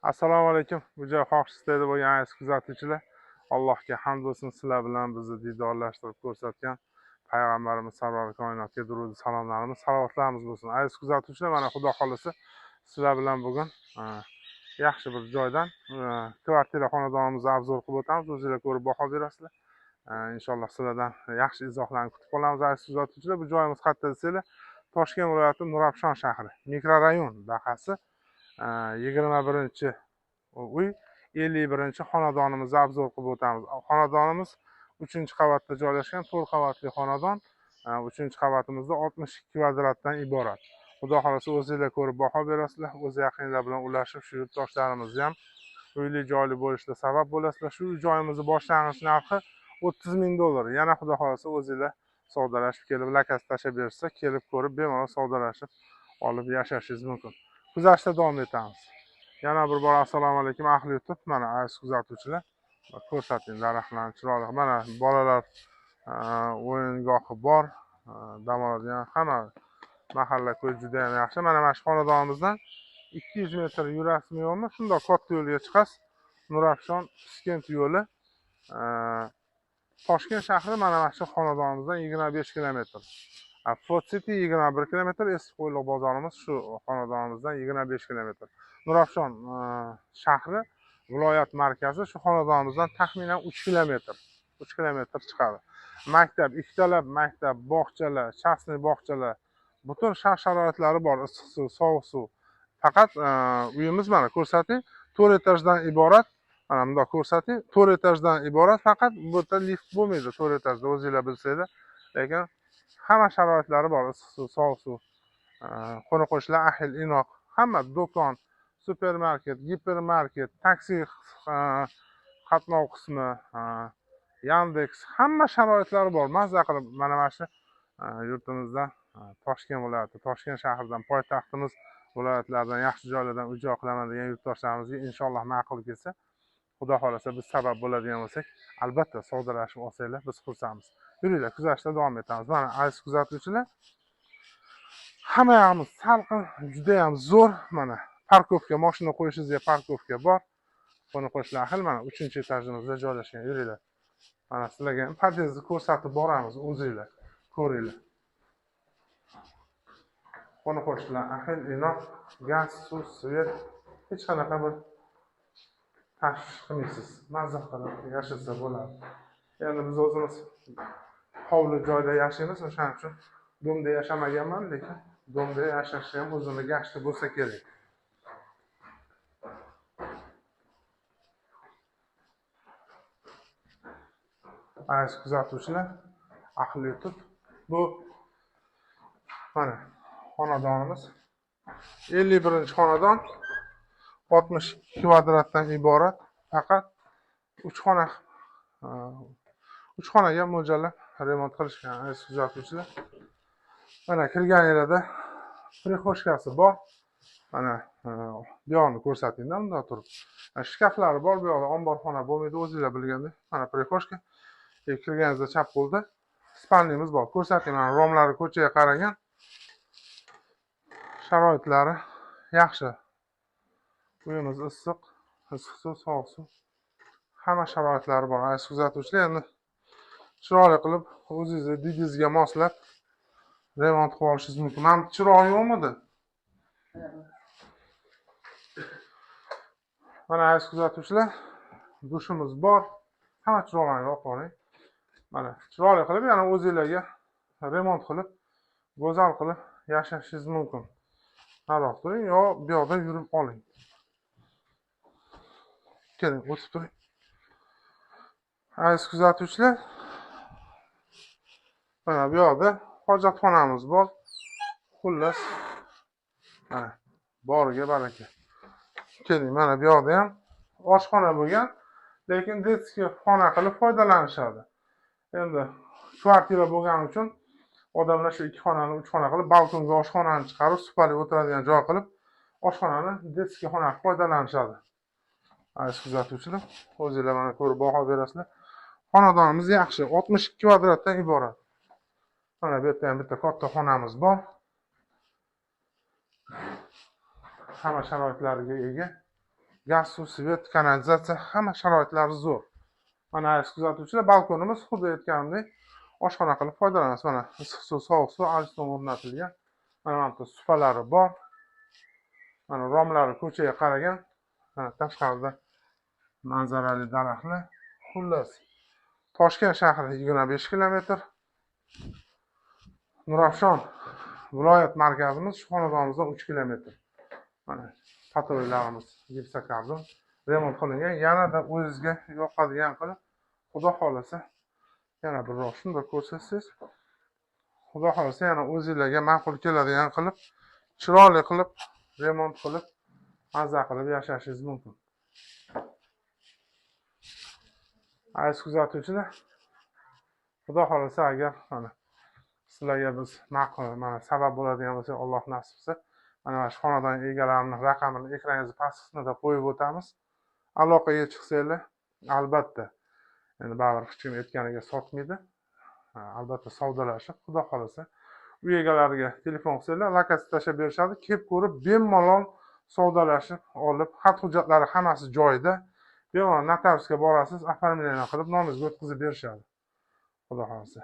Assalomu alaykum. Bu joy xohish istaydi bo'lgan aziz kuzatuvchilar. Allohga hamd bo'lsin, sizlar bilan bizni diydorlashtirib ko'rsatgan payg'ambarimiz Sarvar koinotga durud salomlarimiz, salavotlarimiz bo'lsin. Aziz kuzatuvchilar, mana Xudo xolisa sizlar bilan bugun yaxshi bir joydan kvartira xonadonimizni obzor qilib o'tamiz. O'zingizlar ko'rib baho berasizlar. Inshaalloh sizlardan yaxshi izohlarni kutib qolamiz aziz kuzatuvchilar. Bu joyimiz qayerda desanglar, Toshkent viloyati Nurafshon shahri, mikrorayon dahasi 21 uy 51-xonadonimizni obzor qilib o'tamiz. Xonadonimiz 3-qavatda joylashgan, 4 qavatli xonadon. 3-qavatimizda 62 kvadratdan iborat. Xudo xolasa o'zingizlar ko'rib baho berasizlar. O'z yaqinlar bilan ulashib, shu yurtdoshlarimizni ham uyli joyli bo'lishida sabab bo'lasizlar. Shu joyimizni boshlang'ich narxi $30,000. Yana Xudo xolasa o'zingizlar savdolashib kelib, lakasi tashlab bersa, kelib ko'rib bemalol savdolashib olib yashashingiz mumkin. Kuzatishda davom etamiz. Yana bir bor assalomu alaykum ahli YouTube. Mana aziz kuzatuvchilar, ko'rsating daraxtlarni chiroyli. Mana bolalar o'yingohi bor, dam oladigan hamma mahalla ko'y juda ham yaxshi. Mana shu xonadonimizdan 200 metr yurasizmi yo'qmi? Shundoq katta yo'lga chiqasiz. Nurafshon Piskent yo'li. Toshkent shahri mana shu xonadonimizdan 25 kilometr. Fort City 21 kilometr, eski qo'yliq bozorimiz shu xonadonimizdan 25 kilometr. Nurafshon shahri viloyat markazi shu xonadonimizdan taxminan 3 kilometr. 3 kilometr chiqadi. Maktab, ikkitalab maktab, bog'chalar, частный bog'chalar, butun shart-sharoitlari bor, issiq suv, sovuq suv. Faqat uyimiz mana ko'rsating, 4 etajdan iborat. Mana bundoq ko'rsating, 4 etajdan iborat, faqat bu yerda lift bo'lmaydi 4 etajda, o'zingizlar bilsanglar. Lekin hamma sharoitlari bor, issiq suv, sovuq suv. Qo'ni-qo'shnilar ahil inoq, hamma do'kon, supermarket, gipermarket, taksi qatnov qismi, Yandex, hamma sharoitlari bor. Mazza qilib mana shu yurtimizda Toshkent viloyati, Toshkent shahridan, poytaxtimiz viloyatlardan, yaxshi joylardan uy-joy qilaman degan yurtdoshlarimizga inshaalloh ma'qul kelsa, Xudo xolasa biz sabab bo'ladigan bo'lsak, albatta savdolashib olsanglar biz xursandmiz. Yuringlar, kuzatishda davom etamiz. Mana aziz kuzatuvchilar, hamma yoqimiz salqin, juda ham zo'r. Mana parkovka, mashina qo'yishingizga parkovka bor. Qo'ni-qo'shnilar ahil mana 3-etajimizda joylashgan. Yuringlar. Mana sizlarga ham podyezdni ko'rsatib boramiz, o'zingizlar ko'ringlar. Qo'ni-qo'shnilar ahil inoq, gaz, suv, svet, hech qanaqa bir tashvish qilmaysiz. Mazza qilib yashasa bo'ladi. Endi biz o'zimiz hovli joyda yashaymiz, o'shaning uchun domda yashamaganman, lekin domda yashashni ham o'zini gashti bo'lsa kerak. Aziz kuzatuvchilar, ahli YouTube, bu mana xonadonimiz 51-xonadon, 62 kvadratdan iborat, faqat 3 xonaga mo'ljallab remont qilishgan aziz kuzatuvchilar. Mana kirganingizda prixoshkasi bor. Mana bu yoqni ko'rsatinglar, bundoq turib. Shkaflari bor, bu yoqda omborxona bo'lmaydi, o'zingizlar bilgandek. Mana prixoshka. Kirganingizda chap qo'lda spalnimiz bor. Ko'rsating, mana romlari ko'chaga qaragan. Sharoitlari yaxshi. Uyimiz issiq, issiq suv, sovuq suv. Hamma sharoitlari bor. Aziz kuzatuvchilar, endi chiroyli qilib o'zingizning didingizga moslab remont qilib olishingiz mumkin. Mana chiroq yo'qmidi? Mana aziz kuzatuvchilar, dushimiz bor. Hamma chiroqlarni yoqib oling. Mana chiroyli qilib yana o'zingizlarga remont qilib, go'zal qilib yashashingiz mumkin. Naroq turing yo bu yoqda yurib oling. Keling, o'tib turing. Aziz kuzatuvchilar, mana bu yoqda hojatxonamiz bor. Xullas, mana boriga baraka. Keling, mana bu yoqda ham oshxona bo'lgan, lekin detskiy xona qilib foydalanishadi. Endi kvartira bo'lgani uchun odamlar shu 2 xonani 3 xona qilib, balkonga oshxonani chiqarib, supalik o'tiradigan joy qilib, oshxonani detskiy xona qilib foydalanishadi. Aziz kuzatuvchilar, o'zingizlar mana ko'rib baho berasizlar. Xonadonimiz yaxshi, 62 kvadratdan iborat. Mana bu yerda ham bitta katta xonamiz bor. Hamma sharoitlariga ega. gaz, suv, svet, kanalizatsiya hamma sharoitlari zo'r. Mana aziz kuzatuvchilar, balkonimiz xuddi aytganimdek oshxona qilib foydalanamiz. Mana issiq suv, sovuq suv, arzon o'rnatilgan. Mana bu supalari bor. Mana romlari ko'chaga qaragan. Tashqarida manzarali daraxtlar. Xullas, Toshkent shahri 25 kilometr. Nurafshon viloyat markazimiz shu xonadonimizdan 3 kilometr. Mana patoylarimiz gipsokarbon remont qilingan. Yanada o'zizga yoqadigan qilib, xudo xolasa yana birroq shunda ko'rsatsangiz, xudo xolasa yana o'zingizlarga ma'qul keladigan qilib, chiroyli qilib remont qilib, mazza qilib yashashingiz mumkin. Aziz kuzatuvchilar, xudo xolasa agar mana sizlarga biz ma'qul, mana sabab bo'ladigan bo'lsa, Alloh nasib qilsa, mana shu xonadon egalarining raqamini ekraningizga past qismida qo'yib o'tamiz. Aloqaga chiqsanglar, albatta, endi baribir hech kim aytganiga sotmaydi. Albatta savdolashib, xudo xolasa uy egalariga telefon qilsanglar, lokatsiya tashlab berishadi. Kelib ko'rib, bemalol savdolashib olib, xat hujjatlari hammasi joyida. Bemalol notariusga borasiz, оформление qilib nomingizga o'tkazib berishadi. Xudo xolasa.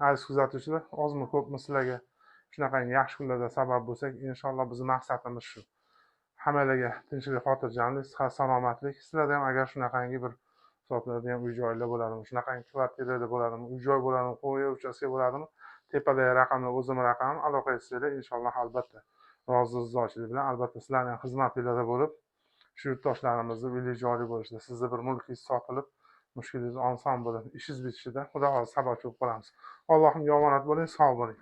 Aziz kuzatuvchilar, ozmi ko'pmi sizlarga shunaqangi yaxshi kunlarda sabab bo'lsak, inshaalloh bizning maqsadimiz shu. Hammalarga tinchlik, xotirjamlik, sihat, salomatlik. Sizlarda ham agar shunaqangi bir sotadigan uy joylar bo'ladimi, shunaqangi kvartirada bo'ladimi, uy joy bo'ladimi, qo'y uchastka bo'ladimi, tepadagi raqamlar o'zim raqamim, aloqa qilsanglar, inshaalloh albatta rozi rizochilik bilan albatta sizlarning xizmatingizda bo'lib, shu yurtdoshlarimizni uyli joyli bo'lishida, sizni bir mulkingiz sotilib, mushkulingiz oson bo'lib, ishingiz bitishida xudo xohlasa sababchi bo'lib qolamiz. Allohimga omonat bo'ling, sog' bo'ling.